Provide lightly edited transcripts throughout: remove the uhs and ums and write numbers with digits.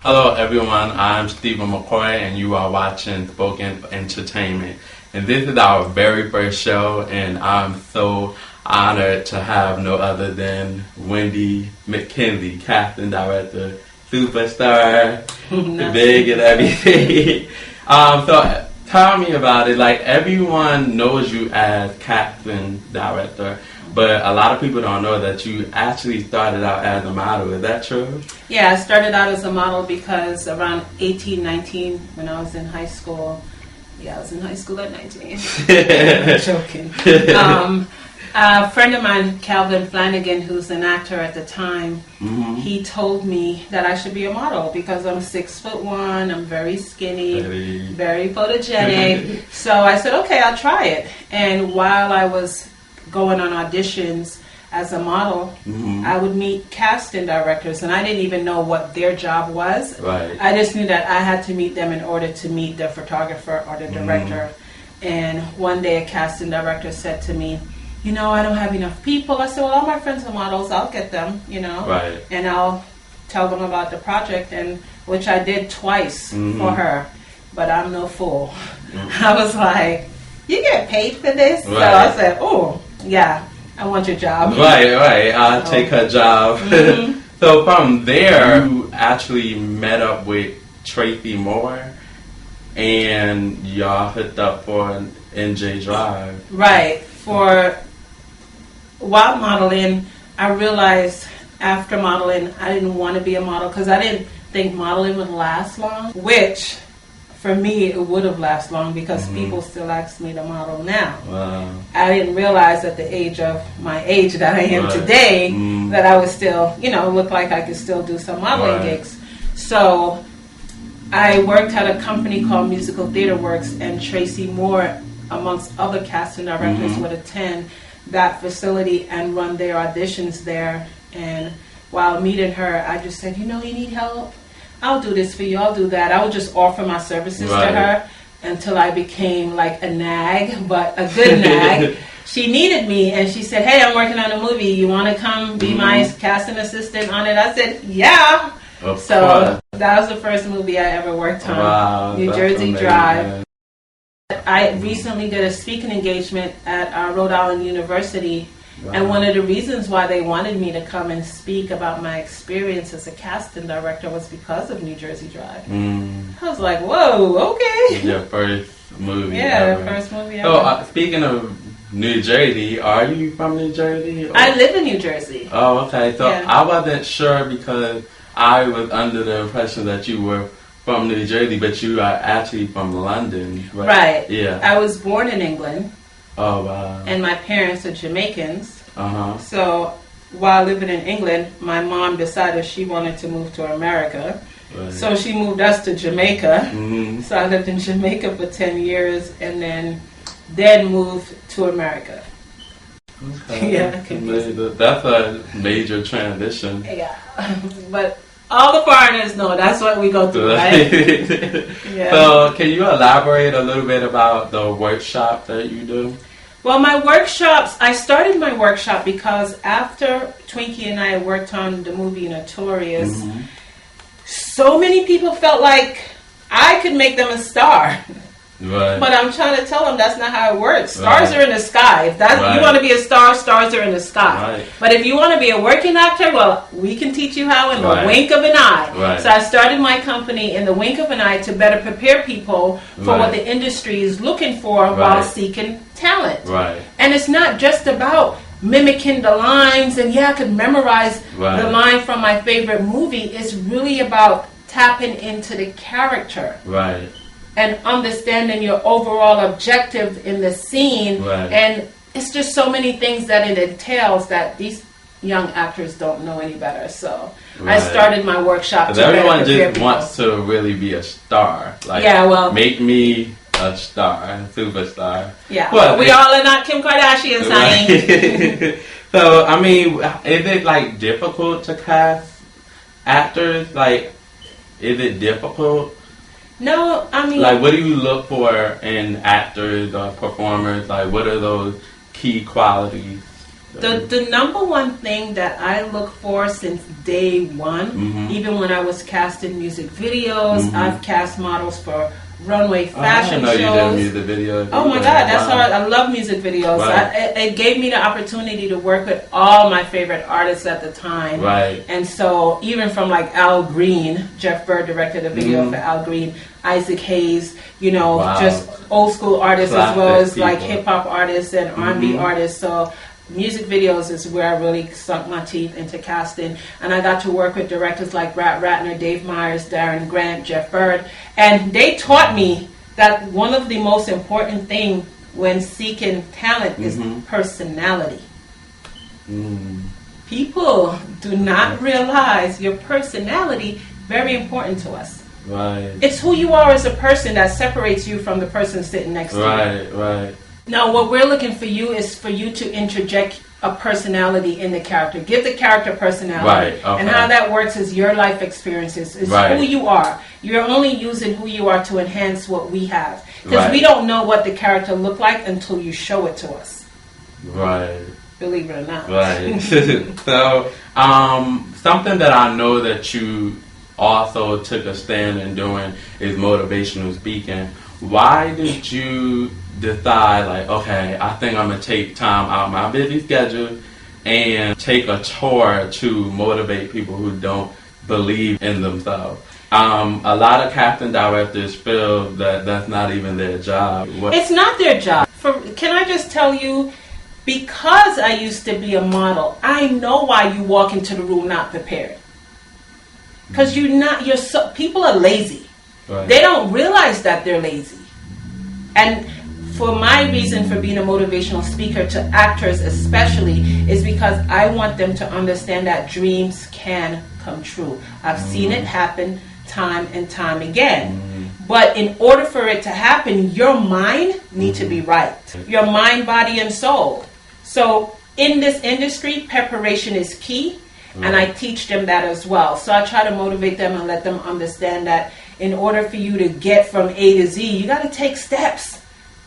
Hello everyone, I'm Stephen McCoy and you are watching Spoken Entertainment. And this is our very first show and I'm so honored to have no other than Wendy McKenzie, casting director, superstar, big and everything. So tell me about it. Like, everyone knows you as casting director, but a lot of people don't know that you actually started out as a model. Is that true? Yeah, I started out as a model because around 18, 19, when I was in high school. Yeah, I was in high school at 19. I'm joking. A friend of mine, Calvin Flanagan, who's an actor at the time, he told me that I should be a model because I'm 6'1", I'm very skinny, very photogenic. So I said, okay, I'll try it. And while I was going on auditions as a model, I would meet casting directors, and I didn't even know what their job was. Right. I just knew that I had to meet them in order to meet the photographer or the director. And one day a casting director said to me, you know, I don't have enough people. I said, well, all my friends are models. I'll get them, you know. Right. And I'll tell them about the project, and which I did twice for her. But I'm no fool. I was like, you get paid for this? Right. So I said, oh, yeah, I want your job. Right. I'll take her job. So from there, you actually met up with Tracy Moore, and y'all hooked up for an NJ Drive. Right. While modeling, I realized after modeling, I didn't want to be a model because I didn't think modeling would last long, which for me, it would have lasted long because people still ask me to model now. Wow. I didn't realize at the age of my age that I am today that I was still, look like I could still do some modeling gigs. So I worked at a company called Musical Theater Works, and Tracy Moore, amongst other casting directors, would attend that facility and run their auditions there. And while meeting her, I just said, you need help? I'll do this for you, I'll do that. I would just offer my services to her until I became like a nag, but a good nag. She needed me, and she said, hey, I'm working on a movie. You want to come be my casting assistant on it? I said, yeah. So that was the first movie I ever worked on, New Jersey Drive. I recently did a speaking engagement at Rhode Island University. And one of the reasons why they wanted me to come and speak about my experience as a casting director was because of New Jersey Drive. I was like, whoa, okay. Your first movie ever. First movie ever. So, speaking of New Jersey, are you from New Jersey? I live in New Jersey. Oh, okay. So I wasn't sure because I was under the impression that you were from New Jersey, but you are actually from London. Right. Yeah. I was born in England. Oh, wow. And my parents are Jamaicans. So while living in England, my mom decided she wanted to move to America. Right. So she moved us to Jamaica. So I lived in Jamaica for 10 years and then moved to America. Okay. Yeah, that's a major transition. Yeah. But all the foreigners know that's what we go through, right? Yeah. So can you elaborate a little bit about the workshop that you do? Well, my workshops, I started my workshop because after Twinkie and I worked on the movie Notorious, so many people felt like I could make them a star. Right. But I'm trying to tell them that's not how it works. Stars are in the sky. If you want to be a star, stars are in the sky. Right. But if you want to be a working actor, well, we can teach you how in the wink of an eye. Right. So I started my company in the wink of an eye to better prepare people for what the industry is looking for while seeking talent. Right. And it's not just about mimicking the lines and I could memorize the line from my favorite movie. It's really about tapping into the character. Right. And understanding your overall objective in the scene. And it's just so many things that it entails that these young actors don't know any better. So I started my workshop to everyone just wants to really be a star. Like, make me a star, a superstar. Yeah, well, we all are not Kim Kardashian, saying. So, I mean, is it like difficult to cast actors? Like, is it difficult? No, I mean... Like, what do you look for in actors or performers? Like, what are those key qualities The number one thing that I look for since day one, even when I was casting music videos, I've cast models for runway fashion shows. I didn't know you did music videos. Oh my God, that's how I love music videos. Right. It gave me the opportunity to work with all my favorite artists at the time. Right. And so even from like Al Green, Jeff Bird directed a video for Al Green, Isaac Hayes, just old school artists as well as like hip hop artists and R&B artists. So music videos is where I really sunk my teeth into casting, and I got to work with directors like Brad Ratner, Dave Meyers, Darren Grant, Jeff Bird, and they taught me that one of the most important things when seeking talent is personality. People do not realize your personality very important to us. Right. It's who you are as a person that separates you from the person sitting next to you. Right. Now, what we're looking for you is for you to interject a personality in the character. Give the character personality. Right, okay. And how that works is your life experiences. It's who you are. You're only using who you are to enhance what we have. Because we don't know what the character look like until you show it to us. Right. Believe it or not. Right. So, something that I know that you also took a stand in doing is motivational speaking. Why did you decide, like, okay, I think I'm going to take time out of my busy schedule and take a tour to motivate people who don't believe in themselves? A lot of casting directors feel that that's not even their job. It's not their job. Can I just tell you, because I used to be a model, I know why you walk into the room not prepared. Because people are lazy. Right. They don't realize that they're lazy. And for my reason for being a motivational speaker to actors especially is because I want them to understand that dreams can come true. I've seen it happen time and time again. But in order for it to happen, your mind needs to be right. Your mind, body, and soul. So in this industry, preparation is key. And I teach them that as well. So I try to motivate them and let them understand that in order for you to get from A to Z, you got to take steps.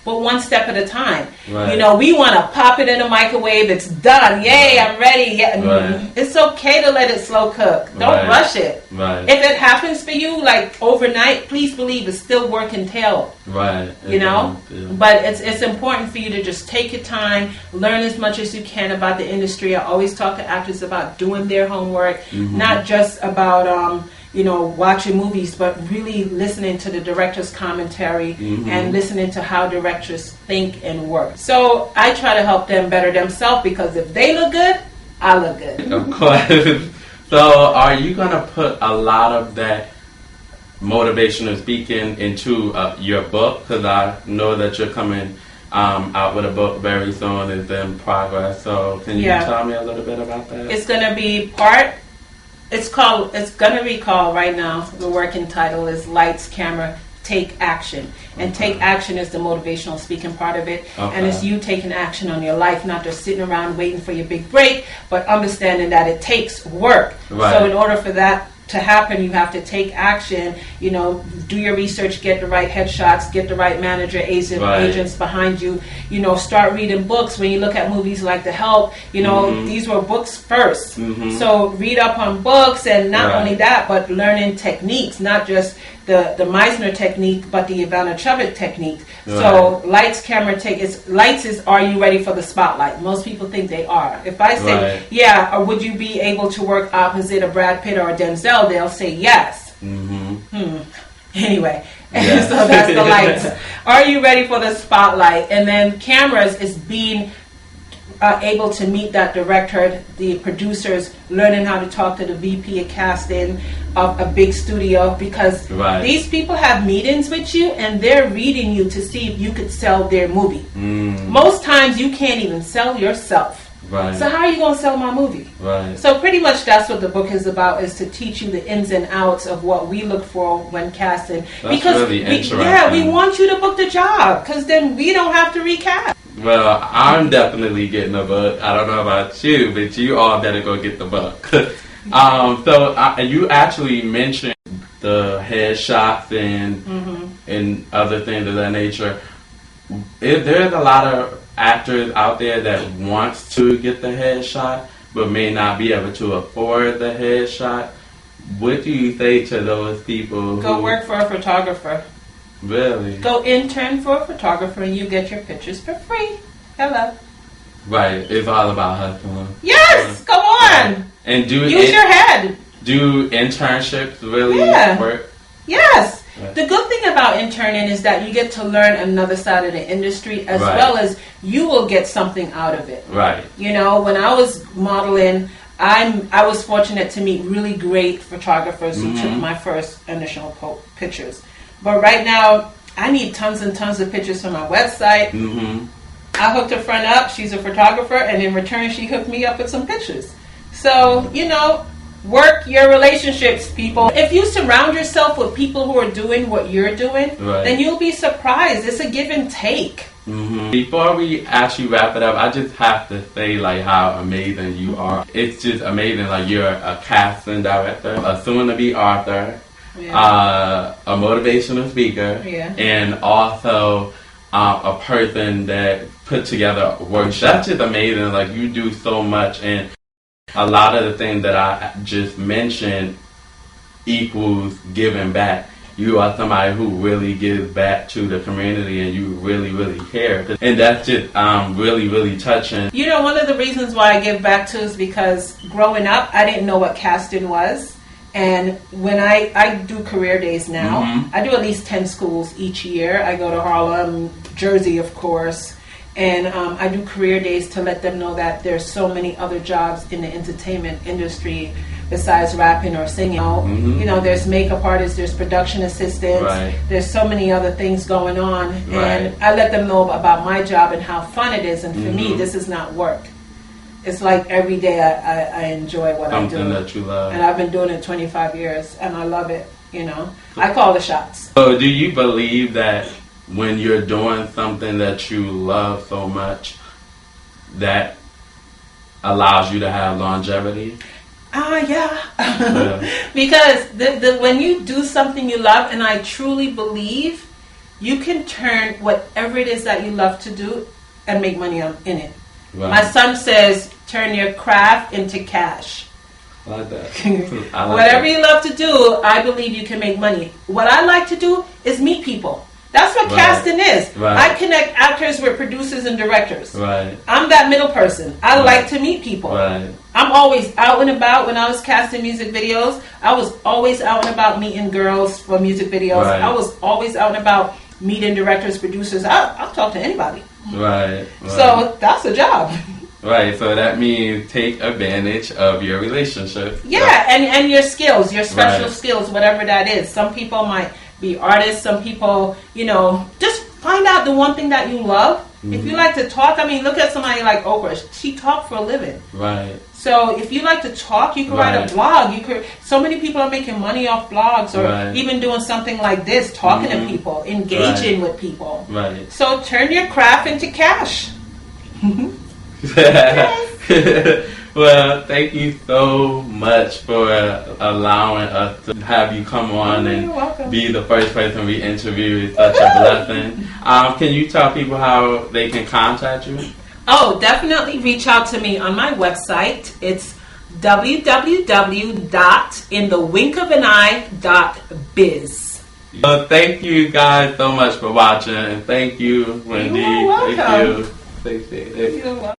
But one step at a time. Right. We want to pop it in a microwave. It's done. Yay, I'm ready. Yeah. Right. It's okay to let it slow cook. Don't rush it. Right. If it happens for you, like overnight, please believe it's still work entailed. Right. Yeah. But it's important for you to just take your time, learn as much as you can about the industry. I always talk to actors about doing their homework, not just about watching movies, but really listening to the director's commentary and listening to how directors think and work. So I try to help them better themselves, because if they look good, I look good. Of course. So are you going to put a lot of that motivational speaking into your book? Because I know that you're coming out with a book very soon. It's in progress. So can you tell me a little bit about that? It's going to be it's going to be called right now, the working title is Lights, Camera, Take Action. And take action is the motivational speaking part of it. Okay. And it's you taking action on your life, not just sitting around waiting for your big break, but understanding that it takes work. Right. So in order for that to happen, you have to take action, do your research, get the right headshots, get the right manager, agents behind you, start reading books. When you look at movies like The Help, these were books first. So read up on books, and not only that, but learning techniques, not just the Meisner technique, but the Ivana Chubbuck technique. So lights, camera, lights is, are you ready for the spotlight? Most people think they are. If I say, or would you be able to work opposite a Brad Pitt or a Denzel, they'll say yes. Anyway, so that's the lights. Are you ready for the spotlight? And then cameras is being able to meet that director, the producers, learning how to talk to the VP of casting of a big studio, because these people have meetings with you and they're reading you to see if you could sell their movie. Most times you can't even sell yourself. Right. So how are you going to sell my movie? Right. So pretty much that's what the book is about, is to teach you the ins and outs of what we look for when casting. That's because really interesting. we want you to book the job, because then we don't have to recast. Well, I'm definitely getting a book. I don't know about you, but you all better go get the book. So you actually mentioned the headshots and other things of that nature. There's a lot of actors out there that wants to get the headshot but may not be able to afford the headshot, what do you say to those people? Go work for a photographer. Really? Go intern for a photographer and you get your pictures for free. Hello. Right. It's all about hustling. Yes. Come on. Right. And use your head. Do internships really work? Yes. Right. The good thing about interning is that you get to learn another side of the industry as well as you will get something out of it. Right. You know, when I was modeling, I was fortunate to meet really great photographers who took my first initial pictures. But right now, I need tons and tons of pictures for my website. I hooked a friend up. She's a photographer, and in return, she hooked me up with some pictures. So, you know, work your relationships, people. If you surround yourself with people who are doing what you're doing, then you'll be surprised. It's a give and take. Before we actually wrap it up, I just have to say like how amazing you are. It's just amazing. Like you're a casting director, a soon-to-be author, a motivational speaker, and also a person that put together workshops. That's just amazing. Like you do so much, and a lot of the things that I just mentioned equals giving back. You are somebody who really gives back to the community and you really, really care. And that's just really, really touching. You know, one of the reasons why I give back too is because growing up, I didn't know what casting was. And when I do career days now, I do at least 10 schools each year. I go to Harlem, Jersey, of course. And I do career days to let them know that there's so many other jobs in the entertainment industry besides rapping or singing. You know, there's makeup artists, there's production assistants, there's so many other things going on. And I let them know about my job and how fun it is. And for me, this is not work. It's like every day I enjoy what I do. Something that you love. And I've been doing it 25 years, and I love it, you know. I call the shots. So do you believe that when you're doing something that you love so much, that allows you to have longevity? Yeah. Because when you do something you love, and I truly believe you can turn whatever it is that you love to do and make money in it. My son says, turn your craft into cash. I like that. Whatever you love to do, I believe you can make money. What I like to do is meet people. That's what casting is. I connect actors with producers and directors. I'm that middle person. I like to meet people. I'm always out and about. When I was casting music videos, I was always out and about meeting girls for music videos. I was always out and about meeting directors, producers. I'll talk to anybody. So that's a job. So that means take advantage of your relationship. And your skills, your special skills, whatever that is. Some people might be artists, some people, you know, just find out the one thing that you love. If you like to talk, I mean, look at somebody like Oprah. She talked for a living. So if you like to talk, you can write a blog. You could. So many people are making money off blogs, or even doing something like this, talking to people, engaging with people. So turn your craft into cash. Well, thank you so much for allowing us to have you come on and be the first person we interviewed. It's such a blessing. Can you tell people how they can contact you? Oh, definitely reach out to me on my website. It's www.inthewinkofan.biz. Thank you guys so much for watching, and thank you, Wendy. You're welcome. Thank you. You're welcome.